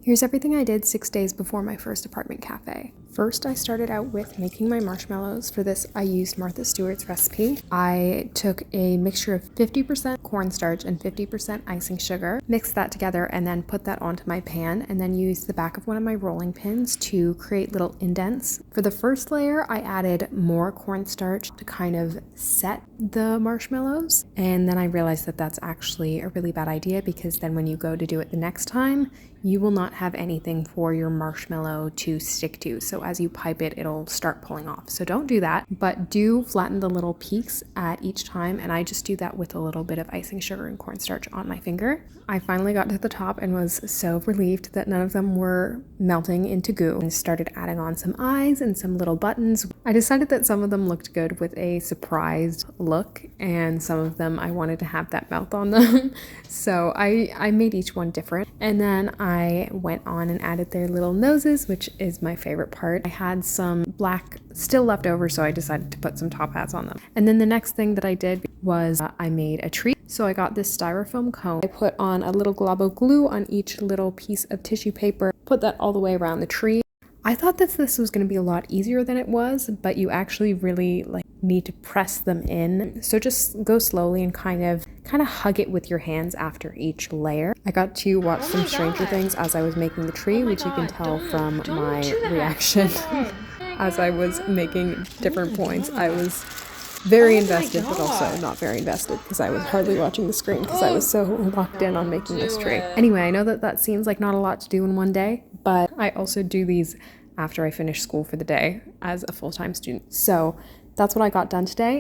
Here's everything I did 6 days before my first apartment cafe. First, I started out with making my marshmallows. For this, I used Martha Stewart's recipe. I took a mixture of 50% cornstarch and 50% icing sugar, mixed that together, and then put that onto my pan, and then used the back of one of my rolling pins to create little indents. For the first layer, I added more cornstarch to kind of set the marshmallows, and then I realized that that's actually a really bad idea, because then when you go to do it the next time, you will not have anything for your marshmallow to stick to. So as you pipe it, it'll start pulling off. So don't do that, but do flatten the little peaks at each time. And I just do that with a little bit of icing sugar and cornstarch on my finger. I finally got to the top and was so relieved that none of them were melting into goo, and started adding on some eyes and some little buttons. I decided that some of them looked good with a surprised look, and some of them I wanted to have that mouth on them. So I made each one different. And then I went on and added their little noses, which is my favorite part. I had some black still left over, so I decided to put some top hats on them. And then the next thing that I did was I made a tree. So I got this styrofoam cone. I put on a little glob of glue on each little piece of tissue paper, put that all the way around the tree. I thought that this was going to be a lot easier than it was, but you actually really need to press them in. So just go slowly and kind of hug it with your hands after each layer. I got to watch some Stranger Things as I was making the tree, which you can tell from my reaction as I was making different points. I was very invested, but also not very invested, because I was hardly watching the screen because I was so locked in on making this tree. Anyway, I know that that seems like not a lot to do in one day, but I also do these after I finish school for the day as a full-time student. So that's what I got done today.